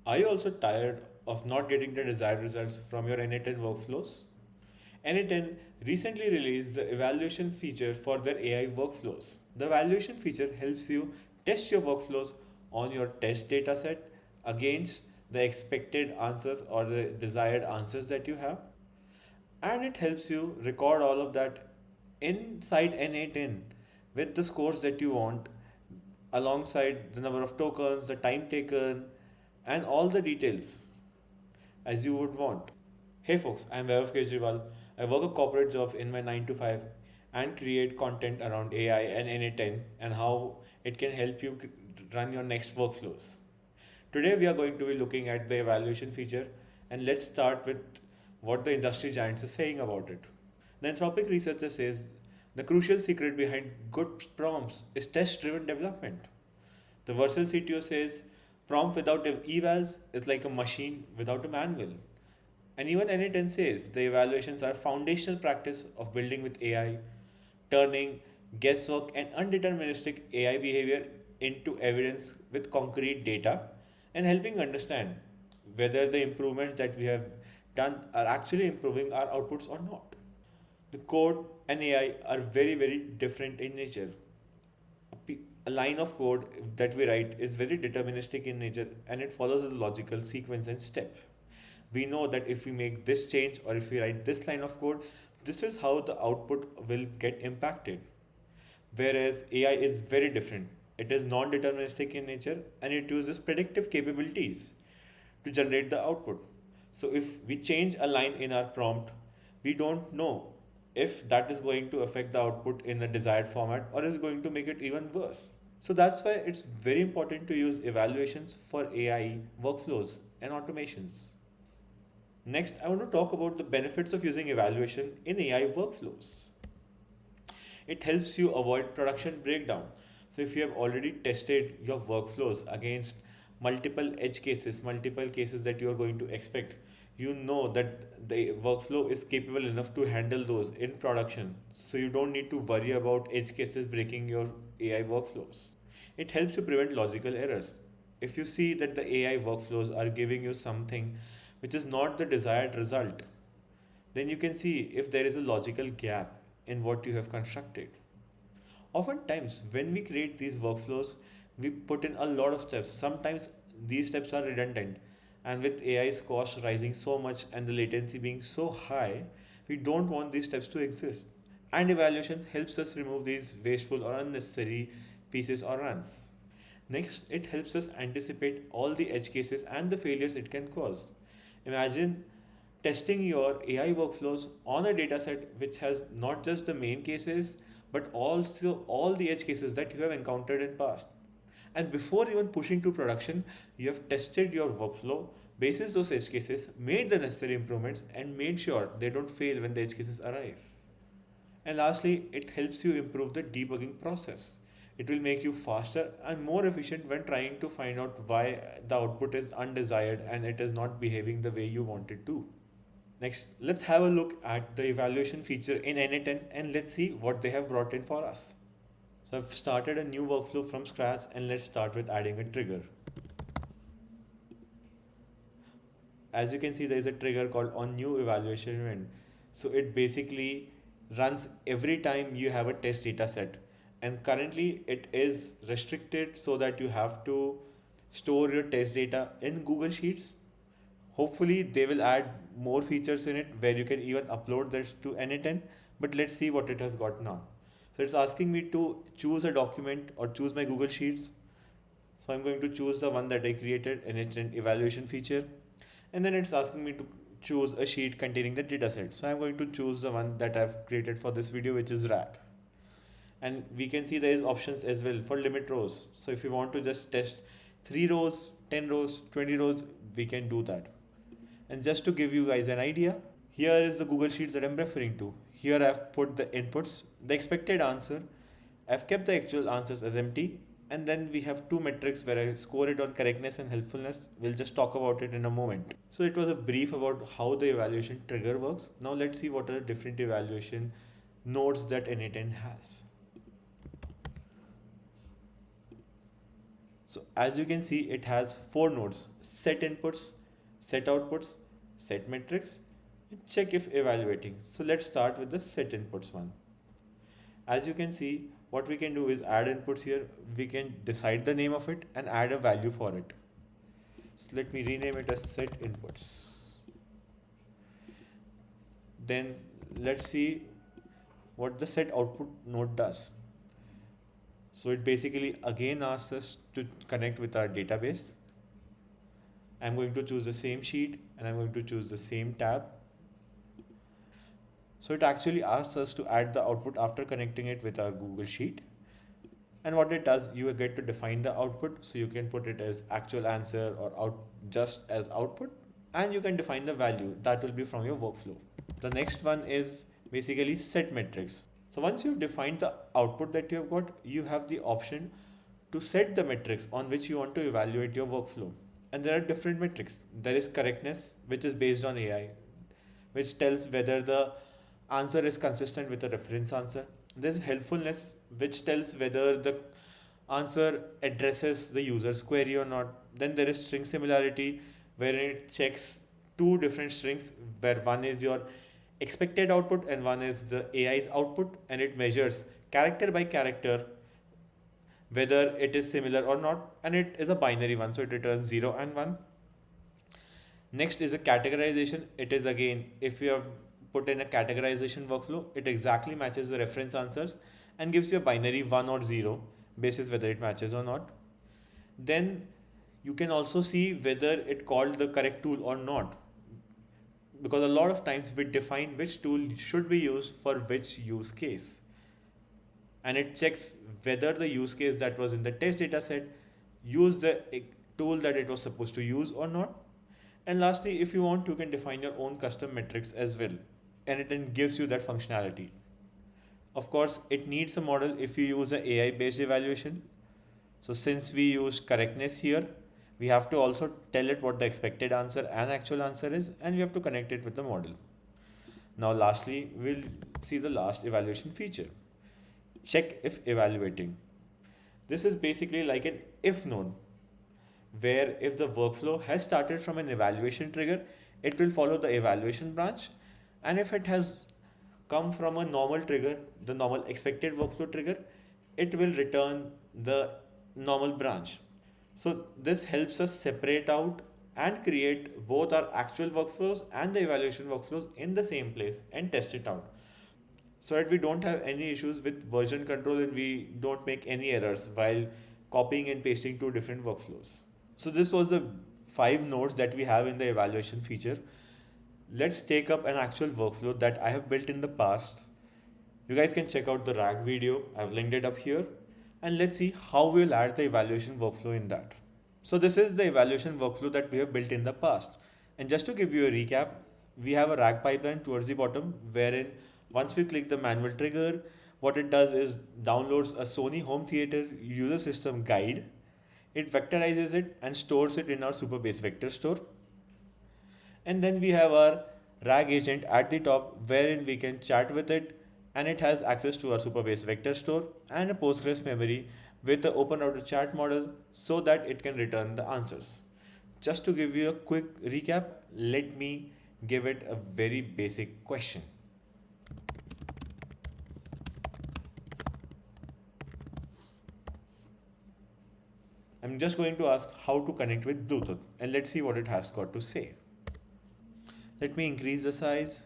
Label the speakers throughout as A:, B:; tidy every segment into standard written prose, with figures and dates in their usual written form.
A: Are you also tired of not getting the desired results from your n8n workflows? n8n recently released the evaluation feature for their AI workflows. The evaluation feature helps you test your workflows on your test dataset against the expected answers or the desired answers that you have, and it helps you record all of that inside n8n with the scores that you want, alongside the number of tokens, the time taken, and all the details as you would want. Hey folks, I'm Vaibhavkejriwal. I work a corporate job in my 9 to 5 and create content around AI and n8n and how it can help you run your next workflows. Today we are going to be looking at the evaluation feature, and let's start with what the industry giants are saying about it. The Anthropic researcher says the crucial secret behind good prompts is test driven development. The Versal CTO says prompt without evals is like a machine without a manual. And even n8n says the evaluations are foundational practice of building with AI, turning guesswork and undeterministic AI behavior into evidence with concrete data, and helping understand whether the improvements that we have done are actually improving our outputs or not. The code and AI are very, very different in nature. A line of code that we write is very deterministic in nature and it follows a logical sequence and step. We know that if we make this change or if we write this line of code, this is how the output will get impacted. Whereas AI is very different. It is non deterministic in nature and it uses predictive capabilities to generate the output. So if we change a line in our prompt, we don't know if that is going to affect the output in the desired format or is going to make it even worse. So that's why it's very important to use evaluations for AI workflows and automations. Next, I want to talk about the benefits of using evaluation in AI workflows. It helps you avoid production breakdown. So if you have already tested your workflows against multiple edge cases, multiple cases that you are going to expect, you know that the workflow is capable enough to handle those in production. So you don't need to worry about edge cases breaking your AI workflows. It helps you prevent logical errors. If you see that the AI workflows are giving you something which is not the desired result, then you can see if there is a logical gap in what you have constructed. Oftentimes, when we create these workflows, we put in a lot of steps. Sometimes these steps are redundant, and with AI's cost rising so much and the latency being so high, we don't want these steps to exist. And evaluation helps us remove these wasteful or unnecessary pieces or runs. Next, it helps us anticipate all the edge cases and the failures it can cause. Imagine testing your AI workflows on a dataset which has not just the main cases but also all the edge cases that you have encountered in past. And before even pushing to production, you have tested your workflow, basis those edge cases, made the necessary improvements, and made sure they don't fail when the edge cases arrive. And lastly, it helps you improve the debugging process. It will make you faster and more efficient when trying to find out why the output is undesired and it is not behaving the way you want it to. Next, let's have a look at the evaluation feature in n8n and let's see what they have brought in for us. So I've started a new workflow from scratch and let's start with adding a trigger. As you can see, there is a trigger called on new evaluation event. So it basically runs every time you have a test data set. And currently it is restricted so that you have to store your test data in Google Sheets. Hopefully they will add more features in it where you can even upload this to n8n, but let's see what it has got now. So it's asking me to choose a document or choose my Google Sheets. So I'm going to choose the one that I created, n8n evaluation feature, and then it's asking me to choose a sheet containing the dataset. So I'm going to choose the one that I've created for this video, which is rack. And we can see there is options as well for limit rows. So if you want to just test 3 rows, 10 rows, 20 rows, we can do that. And just to give you guys an idea, here is the Google Sheets that I'm referring to. Here I've put the inputs, the expected answer. I've kept the actual answers as empty. And then we have two metrics where I score it on correctness and helpfulness. We'll just talk about it in a moment. So it was a brief about how the evaluation trigger works. Now let's see what are the different evaluation nodes that n8n has. So as you can see, it has four nodes: set inputs, set outputs, set metrics, and check if evaluating. So let's start with the set inputs one. As you can see, what we can do is add inputs here. We can decide the name of it and add a value for it. So let me rename it as set inputs. Then let's see what the set output node does. So it basically again asks us to connect with our database. I'm going to choose the same sheet and I'm going to choose the same tab. So it actually asks us to add the output after connecting it with our Google Sheet. And what it does, you get to define the output. So you can put it as actual answer or out just as output. And you can define the value that will be from your workflow. The next one is basically set metrics. So once you've defined the output that you have got, you have the option to set the metrics on which you want to evaluate your workflow. And there are different metrics. There is correctness, which is based on AI, which tells whether the answer is consistent with the reference answer. There's helpfulness, which tells whether the answer addresses the user's query or not. Then there is string similarity, where it checks two different strings, where one is your expected output and one is the AI's output, and it measures character by character whether it is similar or not, and it is a binary one, so it returns 0 and 1. Next is a categorization. It is again, if you have put in a categorization workflow, it exactly matches the reference answers and gives you a binary 1 or 0 basis whether it matches or not. Then you can also see whether it called the correct tool or not, because a lot of times we define which tool should be used for which use case, and it checks whether the use case that was in the test data set used the tool that it was supposed to use or not. And lastly, if you want, you can define your own custom metrics as well, and it then gives you that functionality. Of course, it needs a model if you use an AI based evaluation. So since we use correctness here, we have to also tell it what the expected answer and actual answer is, and we have to connect it with the model. Now lastly, we'll see the last evaluation feature: check if evaluating. This is basically like an if node, where if the workflow has started from an evaluation trigger, it will follow the evaluation branch. And if it has come from a normal trigger, the normal expected workflow trigger, it will return the normal branch. So this helps us separate out and create both our actual workflows and the evaluation workflows in the same place and test it out, so that we don't have any issues with version control and we don't make any errors while copying and pasting two different workflows. So this was the 5 nodes that we have in the evaluation feature. Let's take up an actual workflow that I have built in the past. You guys can check out the RAG video. I've linked it up here. And let's see how we'll add the evaluation workflow in that. So this is the evaluation workflow that we have built in the past. And just to give you a recap, we have a RAG pipeline towards the bottom, wherein once we click the manual trigger, what it does is downloads a Sony home theater user system guide. It vectorizes it and stores it in our Superbase vector store. And then we have our RAG agent at the top, wherein we can chat with it, and it has access to our Superbase vector store and a Postgres memory with the open router chat model so that it can return the answers. Just to give you a quick recap, let me give it a very basic question. I'm just going to ask how to connect with Bluetooth, and let's see what it has got to say. Let me increase the size.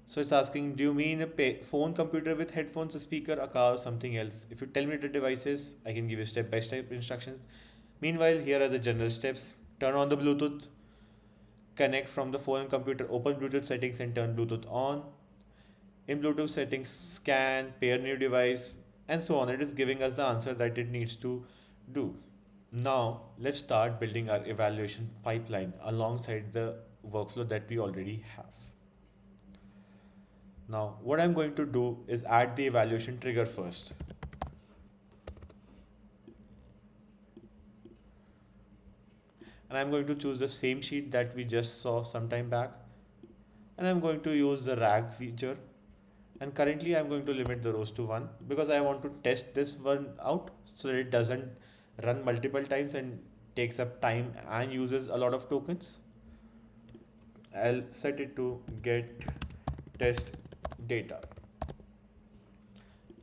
A: So it's asking, do you mean a phone, computer with headphones, a speaker, a car, or something else? If you tell me the devices, I can give you step-by-step instructions. Meanwhile, here are the general steps. Turn on the Bluetooth, connect from the phone and computer, open Bluetooth settings and turn Bluetooth on. In Bluetooth settings, scan, pair new device, and so on. It is giving us the answer that it needs to do. Now, let's start building our evaluation pipeline alongside the workflow that we already have. Now, what I'm going to do is add the evaluation trigger first. And I'm going to choose the same sheet that we just saw some time back. And I'm going to use the RAG feature. And currently I'm going to limit the rows to 1 because I want to test this one out so that it doesn't run multiple times and takes up time and uses a lot of tokens. I'll set it to get test data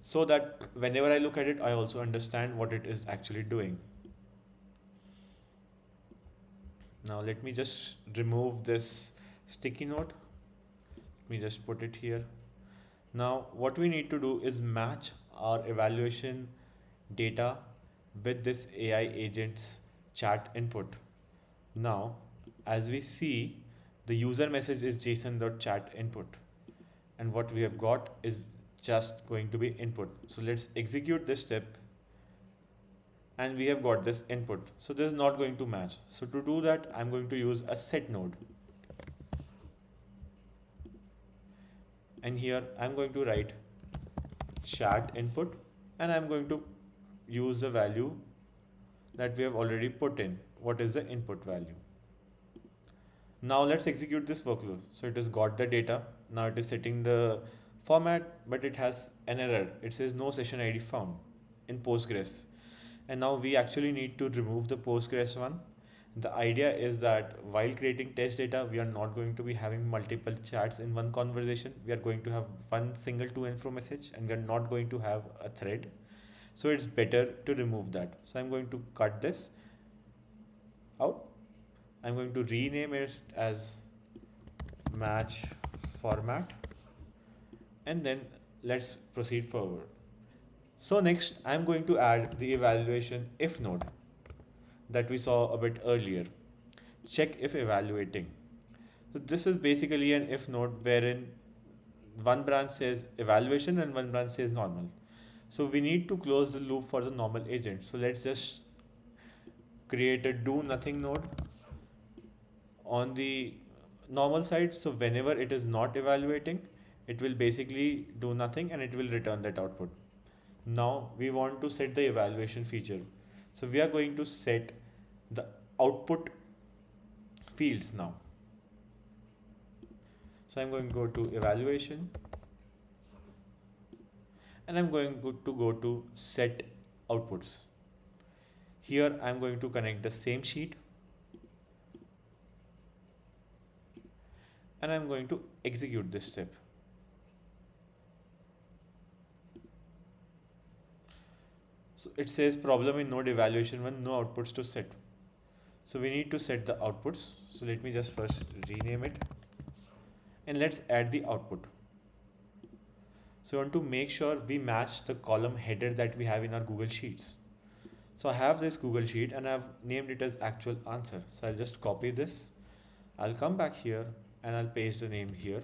A: so that whenever I look at it, I also understand what it is actually doing. Now let me just remove this sticky note. Let me just put it here. Now what we need to do is match our evaluation data with this AI agent's chat input. Now, as we see, the user message is json.chat input, and what we have got is just going to be input. So let's execute this step, and we have got this input. So this is not going to match. So to do that, I'm going to use a set node. And here I'm going to write chat input, and I'm going to use the value that we have already put in. What is the input value? Now let's execute this workflow. So it has got the data. Now it is setting the format, but it has an error. It says no session ID found in Postgres. And now we actually need to remove the Postgres one. The idea is that while creating test data, we are not going to be having multiple chats in one conversation. We are going to have one single to and fro message, and we are not going to have a thread. So it's better to remove that. So I'm going to cut this out. I'm going to rename it as match format, and then let's proceed forward. So next I'm going to add the evaluation if node that we saw a bit earlier. Check if evaluating. So this is basically an if node wherein one branch says evaluation and one branch says normal. So we need to close the loop for the normal agent. So let's just create a do nothing node on the normal side. So whenever it is not evaluating, it will basically do nothing and it will return that output. Now we want to set the evaluation feature. So we are going to set the output fields now. So I'm going to go to evaluation, and I'm going to go to set outputs. Here I'm going to connect the same sheet, and I'm going to execute this step. So it says problem in node evaluation 1, no outputs to set. So we need to set the outputs. So let me just first rename it, and let's add the output. So we want to make sure we match the column header that we have in our Google Sheets. So I have this Google Sheet and I've named it as actual answer. So I'll just copy this. I'll come back here and I'll paste the name here.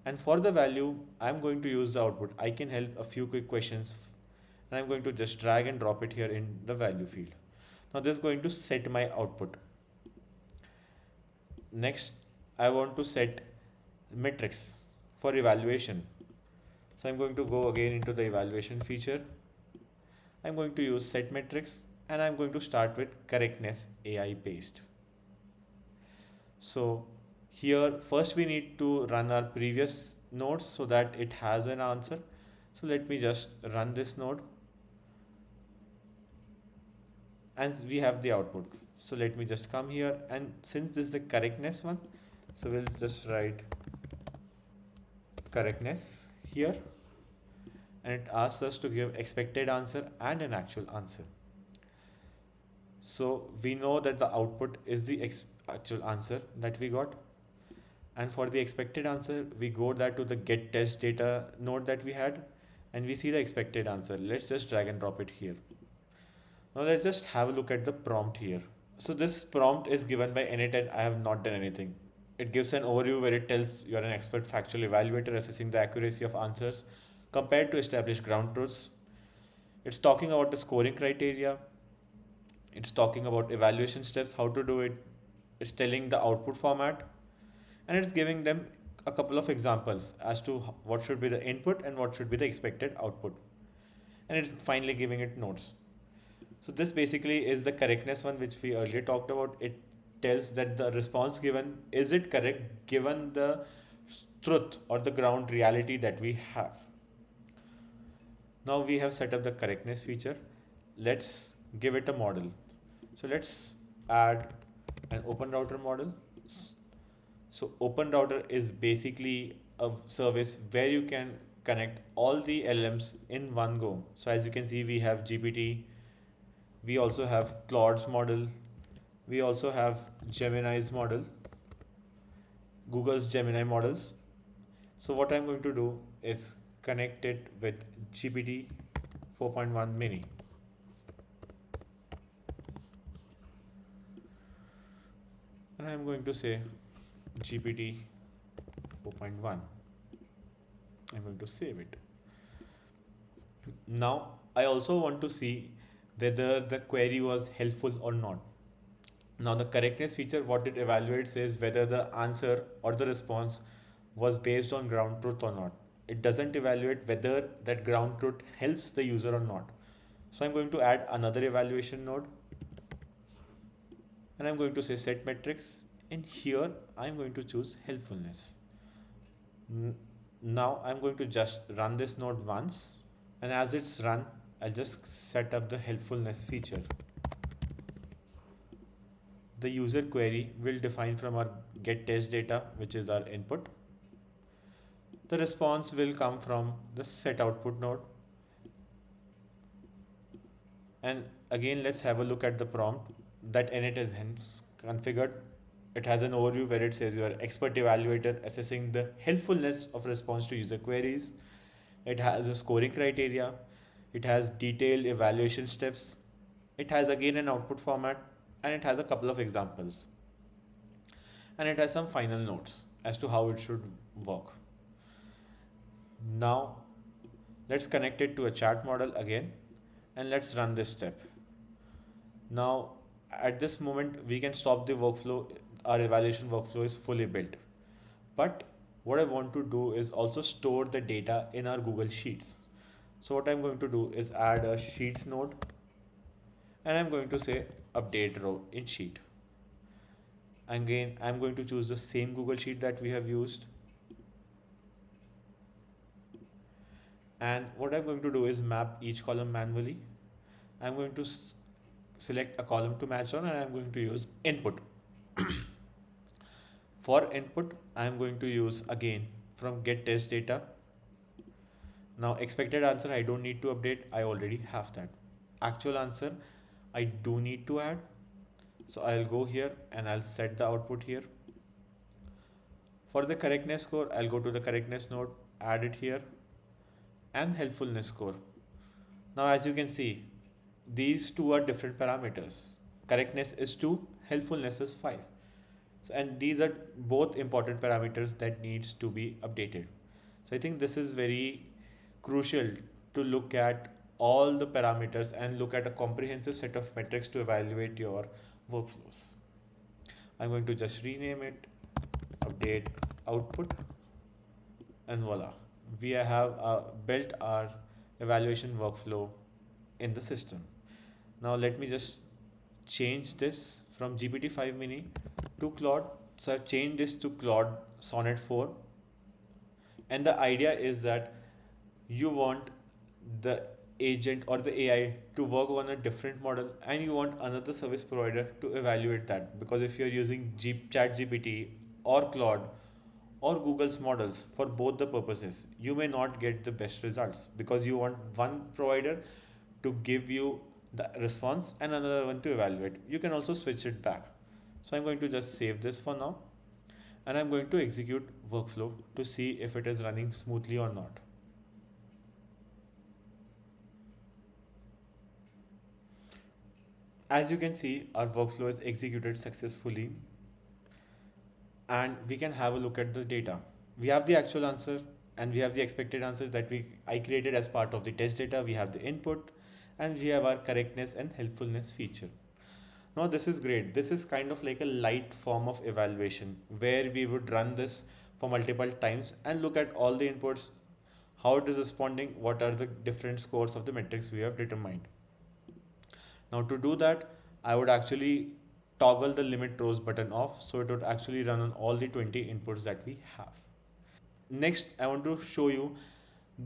A: And for the value, I'm going to use the output. I can help a few quick questions, and I'm going to just drag and drop it here in the value field. Now this is going to set my output. Next, I want to set metrics for evaluation. So I'm going to go again into the evaluation feature. I'm going to use set metrics, and I'm going to start with correctness AI based. So here first we need to run our previous nodes so that it has an answer. So let me just run this node, and we have the output. So let me just come here, and since this is the correctness one, so we'll just write correctness here, and it asks us to give expected answer and an actual answer. So we know that the output is the actual answer that we got, and for the expected answer we go that to the get test data node that we had, and we see the expected answer. Let's just drag and drop it here. Now let's just have a look at the prompt here. So this prompt is given by n8n. I have not done anything. It gives an overview where it tells you're an expert factual evaluator assessing the accuracy of answers compared to established ground truths. It's talking about the scoring criteria. It's talking about evaluation steps, how to do it. It's telling the output format, and it's giving them a couple of examples as to what should be the input and what should be the expected output. And it's finally giving it notes. So this basically is the correctness one which we earlier talked about. It tells that the response given, is it correct given the truth or the ground reality that we have. Now we have set up the correctness feature. Let's give it a model. So let's add an open router model. So open router is basically a service where you can connect all the LMs in one go. So as you can see, we have GPT, we also have Claude's model, we also have Gemini's model, Google's Gemini models. So what I'm going to do is connect it with GPT 4.1 mini. And I'm going to say GPT 4.1. I'm going to save it. Now I also want to see whether the query was helpful or not. Now the correctness feature, what it evaluates is whether the answer or the response was based on ground truth or not. It doesn't evaluate whether that ground truth helps the user or not. So I'm going to add another evaluation node and I'm going to say set metrics, and here I'm going to choose helpfulness. Now I'm going to just run this node once, and as it's run, I'll just set up the helpfulness feature. The user query will define from our get test data, which is our input. The response will come from the set output node. And again, let's have a look at the prompt that n8n is hence configured. It has an overview where it says you are expert evaluator assessing the helpfulness of response to user queries. It has a scoring criteria. It has detailed evaluation steps. It has again an output format, and it has a couple of examples. And it has some final notes as to how it should work. Now let's connect it to a chat model again, and let's run this step. Now at this moment we can stop the workflow. Our evaluation workflow is fully built. But what I want to do is also store the data in our Google Sheets. So what I'm going to do is add a Sheets node, and I'm going to say update row in Sheet. Again, I'm going to choose the same Google Sheet that we have used. And what I'm going to do is map each column manually. I'm going to select a column to match on, and I'm going to use input. For input, I'm going to use again from get test data. Now expected answer, I don't need to update. I already have that. Actual answer, I do need to add. So I'll go here and I'll set the output here. For the correctness score, I'll go to the correctness node, add it here, and helpfulness score. Now as you can see, these two are different parameters. Correctness is 2, helpfulness is 5. So, and these are both important parameters that needs to be updated. So I think this is very crucial to look at all the parameters and look at a comprehensive set of metrics to evaluate your workflows. I'm going to just rename it, update output, and voila, we have built our evaluation workflow in the system. Now let me just change this from GPT-5 mini to Claude. So I've changed this to Claude Sonnet 4. And the idea is that you want the agent or the AI to work on a different model, and you want another service provider to evaluate that, because if you're using ChatGPT or Claude or Google's models for both the purposes, you may not get the best results because you want one provider to give you the response and another one to evaluate. You can also switch it back. So I'm going to just save this for now, and I'm going to execute workflow to see if it is running smoothly or not. As you can see, our workflow is executed successfully, and we can have a look at the data. We have the actual answer and we have the expected answer that I created as part of the test data. We have the input, and we have our correctness and helpfulness feature. Now this is great. This is kind of like a light form of evaluation where we would run this for multiple times and look at all the inputs, how it is responding, what are the different scores of the metrics we have determined. Now to do that, I would actually toggle the limit rows button off, so it would actually run on all the 20 inputs that we have. Next, I want to show you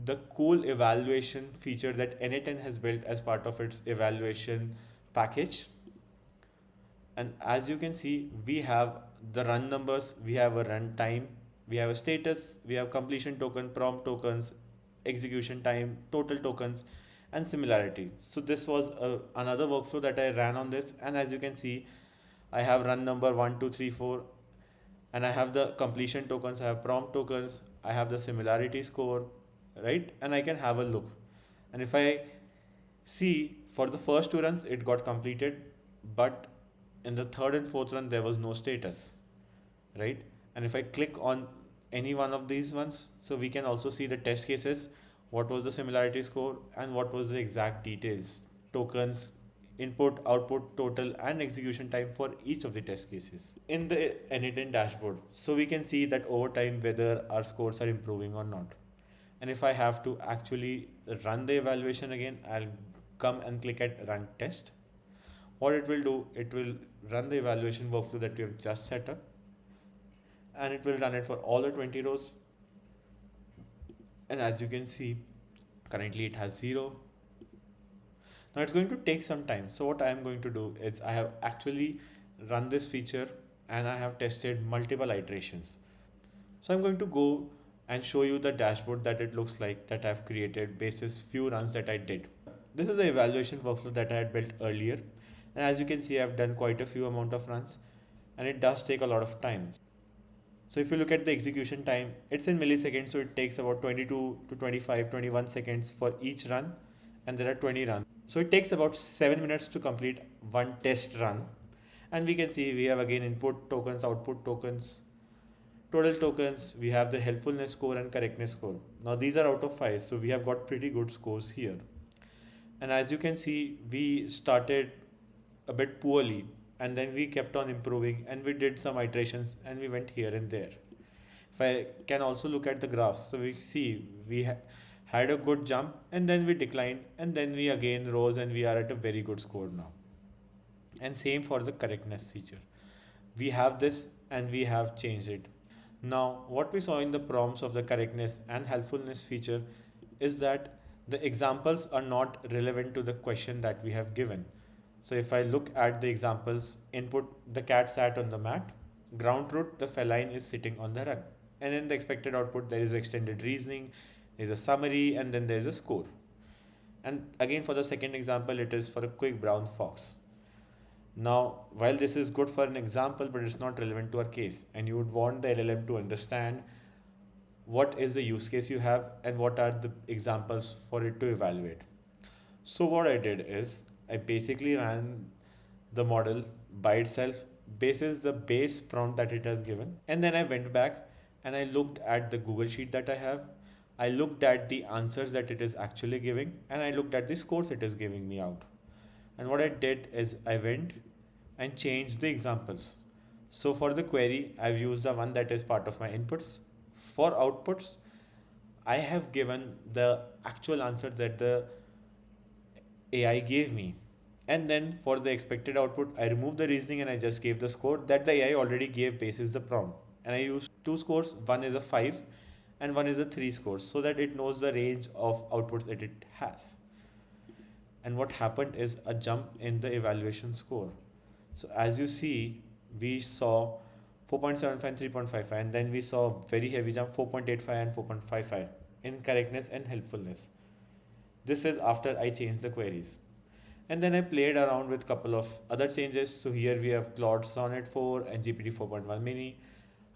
A: the cool evaluation feature that n8n has built as part of its evaluation package. And as you can see, we have the run numbers, we have a run time, we have a status, we have completion token, prompt tokens, execution time, total tokens, and similarity. So this was another workflow that I ran on this, and as you can see, I have run number 1, 2, 3, 4, and I have the completion tokens, I have prompt tokens, I have the similarity score, right? And I can have a look. And if I see, for the first two runs, it got completed, but in the third and fourth run, there was no status, right? And if I click on any one of these ones, so we can also see the test cases, what was the similarity score, and what was the exact details, tokens, input, output, total, and execution time for each of the test cases in the n8n dashboard. So we can see that over time whether our scores are improving or not. And if I have to actually run the evaluation again, I'll come and click at run test. What it will do, it will run the evaluation workflow that we have just set up, and it will run it for all the 20 rows. And as you can see, currently it has 0. Now it's going to take some time. So what I am going to do is I have actually run this feature and I have tested multiple iterations. So I'm going to go and show you the dashboard that it looks like that I've created basis few runs that I did. This is the evaluation workflow that I had built earlier. And as you can see, I've done quite a few amount of runs, and it does take a lot of time. So if you look at the execution time, it's in milliseconds. So it takes about 22 to 25, 21 seconds for each run. And there are 20 runs. So it takes about 7 minutes to complete one test run. And we can see we have again input tokens, output tokens, total tokens. We have the helpfulness score and correctness score. Now these are out of 5. So we have got pretty good scores here. And as you can see, we started a bit poorly, and then we kept on improving, and we did some iterations, and we went here and there. If I can also look at the graphs, so we see we had a good jump, and then we declined, and then we again rose, and we are at a very good score now. And same for the correctness feature. We have this and we have changed it. Now what we saw in the prompts of the correctness and helpfulness feature is that the examples are not relevant to the question that we have given. So if I look at the examples, input, the cat sat on the mat, ground truth, the feline is sitting on the rug. And in the expected output, there is extended reasoning, there is a summary, and then there is a score. And again, for the second example, it is for a quick brown fox. Now, while this is good for an example, but it's not relevant to our case, and you would want the LLM to understand what is the use case you have and what are the examples for it to evaluate. So what I did is I basically ran the model by itself basis the base prompt that it has given, and then I went back and I looked at the Google sheet that I have. I looked at the answers that it is actually giving, and I looked at the scores it is giving me out. And what I did is I went and changed the examples. So for the query, I've used the one that is part of my inputs. For outputs, I have given the actual answer that the AI gave me. And then for the expected output, I removed the reasoning and I just gave the score that the AI already gave basis the prompt. And I used two scores, one is a 5 and one is a 3 scores, so that it knows the range of outputs that it has. And what happened is a jump in the evaluation score. So as you see, we saw 4.75 and 3.55, and then we saw very heavy jump 4.85 and 4.55 in correctness and helpfulness. This is after I changed the queries. And then I played around with a couple of other changes. So here we have Claude Sonnet 4 and GPT 4.1 mini.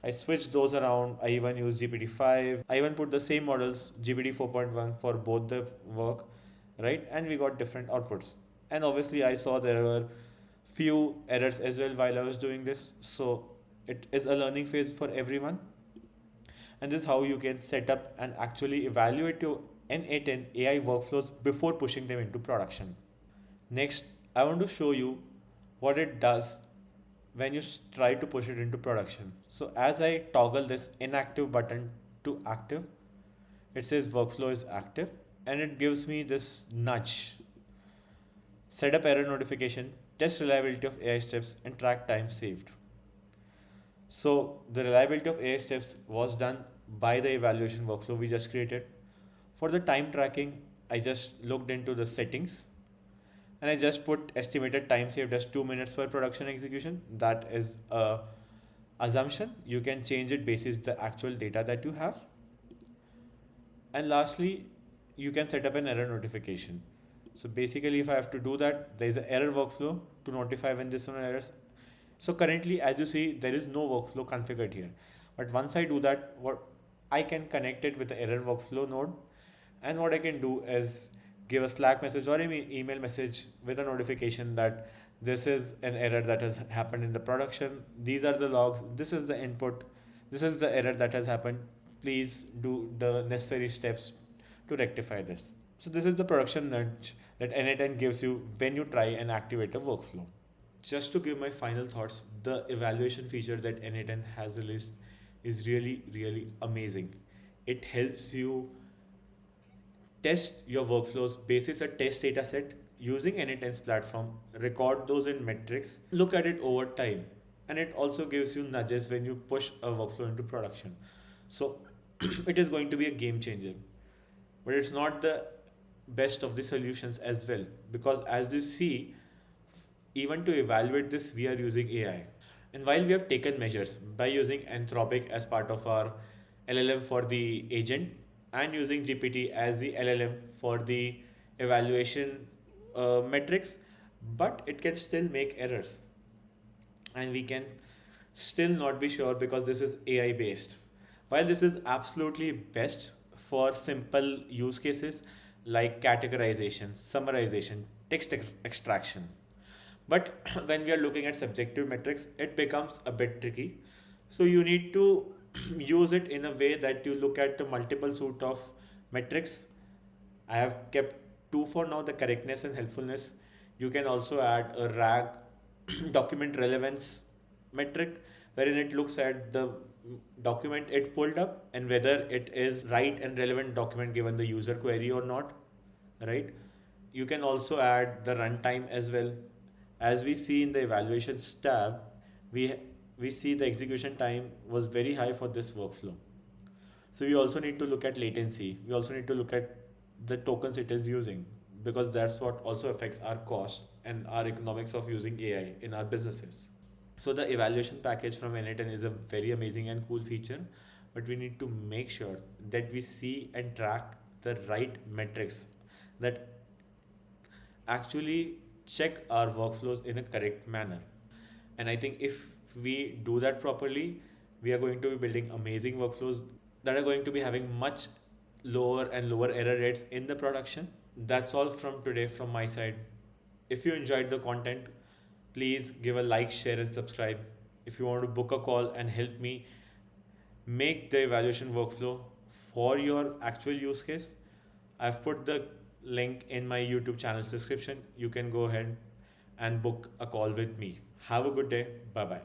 A: I switched those around. I even used GPT 5. I even put the same models, GPT 4.1 for both the work, right? And we got different outputs. And obviously I saw there were few errors as well while I was doing this. So it is a learning phase for everyone. And this is how you can set up and actually evaluate your n8n AI workflows before pushing them into production. Next, I want to show you what it does when you try to push it into production. So as I toggle this inactive button to active, it says workflow is active, and it gives me this nudge. Set up error notification, test reliability of AI steps, and track time saved. So the reliability of AI steps was done by the evaluation workflow we just created. For the time tracking, I just looked into the settings and I just put estimated time saved as 2 minutes for production execution. That is a assumption. You can change it basis the actual data that you have. And lastly, you can set up an error notification. So basically, if I have to do that, there is an error workflow to notify when this one errors. So currently, as you see, there is no workflow configured here. But once I do that, what I can connect it with the error workflow node, and what I can do is give a Slack message or an email message with a notification that this is an error that has happened in the production. These are the logs. This is the input. This is the error that has happened. Please do the necessary steps to rectify this. So this is the production nudge that n8n gives you when you try and activate a workflow. Just to give my final thoughts, the evaluation feature that n8n has released is really, really amazing. It helps you test your workflows basis a test data set using n8n's platform, record those in metrics, look at it over time, and it also gives you nudges when you push a workflow into production. So it is going to be a game changer. But it's not the best of the solutions as well, because as you see, even to evaluate this, we are using AI. And while we have taken measures by using Anthropic as part of our LLM for the agent and using GPT as the LLM for the evaluation metrics, but it can still make errors. And we can still not be sure because this is AI based. While this is absolutely best for simple use cases like categorization, summarization, extraction. But when we are looking at subjective metrics, it becomes a bit tricky. So you need to use it in a way that you look at the multiple suite of metrics. I have kept two for now, the correctness and helpfulness. You can also add a RAG document relevance metric wherein it looks at the document it pulled up and whether it is right and relevant document given the user query or not, right? You can also add the runtime as well. As we see in the evaluations tab, we we see the execution time was very high for this workflow. So we also need to look at latency. We also need to look at the tokens it is using, because that's what also affects our cost and our economics of using AI in our businesses. So the evaluation package from n8n is a very amazing and cool feature, but we need to make sure that we see and track the right metrics that actually check our workflows in a correct manner. And I think if we do that properly, we are going to be building amazing workflows that are going to be having much lower and lower error rates in the production. That's all from today from my side. If you enjoyed the content, please give a like, share, and subscribe. If you want to book a call and help me make the evaluation workflow for your actual use case, I've put the link in my YouTube channel's description. You can go ahead and book a call with me. Have a good day. Bye bye.